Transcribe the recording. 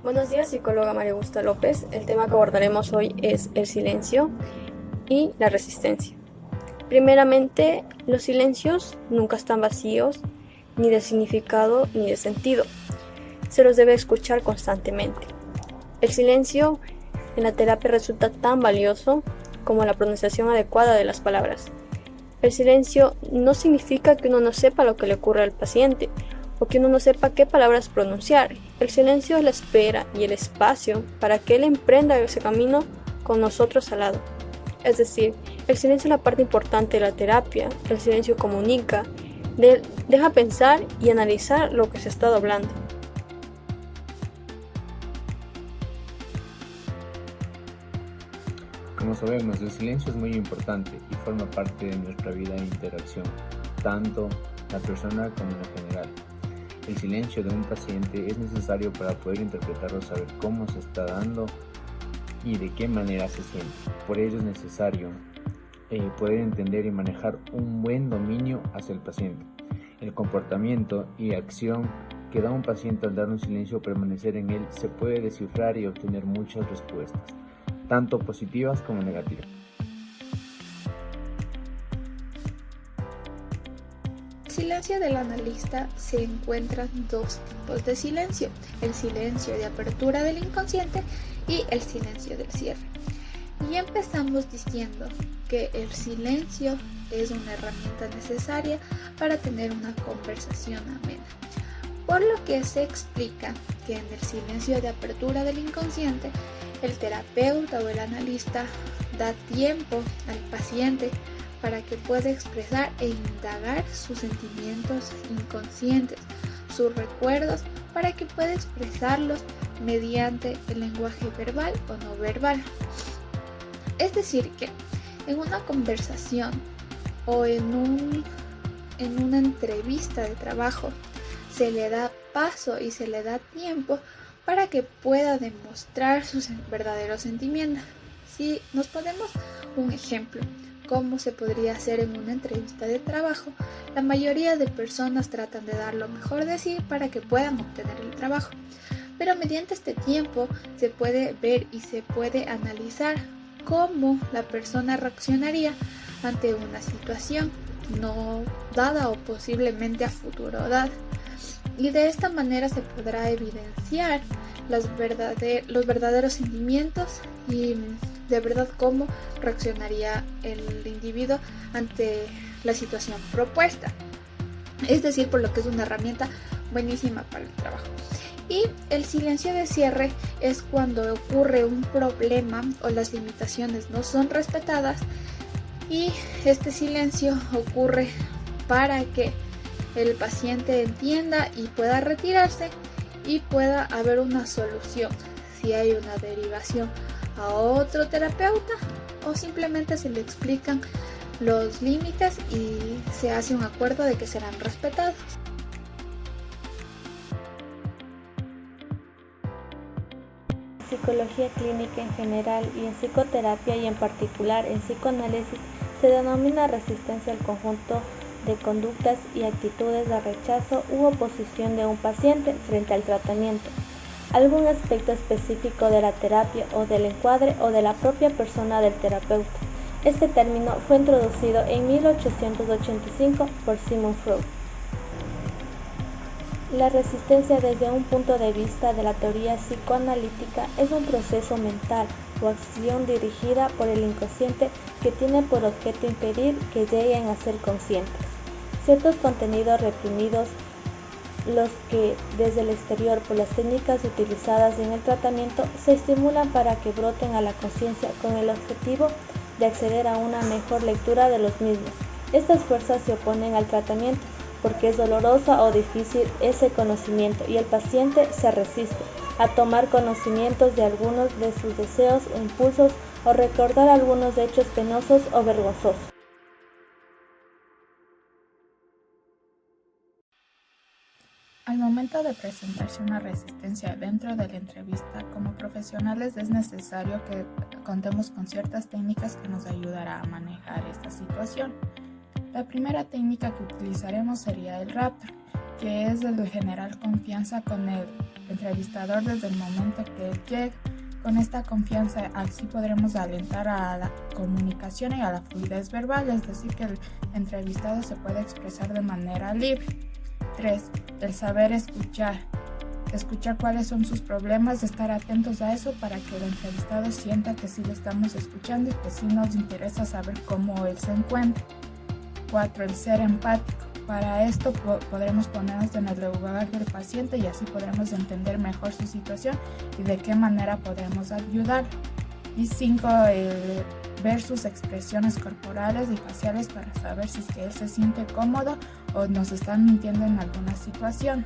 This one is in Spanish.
Buenos días, psicóloga María Augusta López. El tema que abordaremos hoy es el silencio y la resistencia. Primeramente, los silencios nunca están vacíos, ni de significado ni de sentido. Se los debe escuchar constantemente. El silencio en la terapia resulta tan valioso como la pronunciación adecuada de las palabras. El silencio no significa que uno no sepa lo que le ocurre al paciente o que uno no sepa qué palabras pronunciar. El silencio es la espera y el espacio para que él emprenda ese camino con nosotros al lado. Es decir, el silencio es la parte importante de la terapia. El silencio comunica, deja pensar y analizar lo que se está hablando. Como sabemos, el silencio es muy importante y forma parte de nuestra vida e interacción, tanto la personal como la general. El silencio de un paciente es necesario para poder interpretarlo, saber cómo se está dando y de qué manera se siente. Por ello es necesario poder entender y manejar un buen dominio hacia el paciente. El comportamiento y acción que da un paciente al dar un silencio o permanecer en él se puede descifrar y obtener muchas respuestas, tanto positivas como negativas. En el silencio del analista se encuentran dos tipos de silencio: el silencio de apertura del inconsciente y el silencio del cierre. Y empezamos diciendo que el silencio es una herramienta necesaria para tener una conversación amena, por lo que se explica que en el silencio de apertura del inconsciente, el terapeuta o el analista da tiempo al paciente para que pueda expresar e indagar sus sentimientos inconscientes, sus recuerdos, para que pueda expresarlos mediante el lenguaje verbal o no verbal. Es decir, que en una conversación o en una entrevista de trabajo se le da paso y se le da tiempo para que pueda demostrar sus verdaderos sentimientos. Si nos ponemos un ejemplo, cómo se podría hacer en una entrevista de trabajo, la mayoría de personas tratan de dar lo mejor de sí para que puedan obtener el trabajo. Pero mediante este tiempo se puede ver y se puede analizar cómo la persona reaccionaría ante una situación no dada o posiblemente a futuro dada. Y de esta manera se podrá evidenciar los verdaderos sentimientos y de verdad cómo reaccionaría el individuo ante la situación propuesta. Es decir, por lo que es una herramienta buenísima para el trabajo. Y el silencio de cierre es cuando ocurre un problema o las limitaciones no son respetadas, y este silencio ocurre para que el paciente entienda y pueda retirarse y pueda haber una solución, si hay una derivación a otro terapeuta o simplemente se le explican los límites y se hace un acuerdo de que serán respetados. En psicología clínica en general y en psicoterapia y en particular en psicoanálisis se denomina resistencia al conjunto de conductas y actitudes de rechazo u oposición de un paciente frente al tratamiento, algún aspecto específico de la terapia o del encuadre o de la propia persona del terapeuta. Este término fue introducido en 1885 por Sigmund Freud. La resistencia desde un punto de vista de la teoría psicoanalítica es un proceso mental o acción dirigida por el inconsciente que tiene por objeto impedir que lleguen a ser conscientes ciertos contenidos reprimidos, los que desde el exterior por las técnicas utilizadas en el tratamiento se estimulan para que broten a la conciencia con el objetivo de acceder a una mejor lectura de los mismos. Estas fuerzas se oponen al tratamiento porque es dolorosa o difícil ese conocimiento y el paciente se resiste a tomar conocimientos de algunos de sus deseos o impulsos o recordar algunos hechos penosos o vergonzosos. Al momento de presentarse una resistencia dentro de la entrevista, como profesionales es necesario que contemos con ciertas técnicas que nos ayudarán a manejar esta situación. La primera técnica que utilizaremos sería el Raptor. que es el generar confianza con el entrevistador desde el momento que él llega. Con esta confianza así podremos alentar a la comunicación y a la fluidez verbal, es decir, que el entrevistado se puede expresar de manera libre. 3. El saber escuchar. Escuchar cuáles son sus problemas, estar atentos a eso para que el entrevistado sienta que sí lo estamos escuchando y que sí nos interesa saber cómo él se encuentra. 4. El ser empático. Para esto podremos ponernos en el lugar del paciente y así podremos entender mejor su situación y de qué manera podemos ayudar. Y 5. El ver sus expresiones corporales y faciales para saber si es que él se siente cómodo o nos está mintiendo en alguna situación.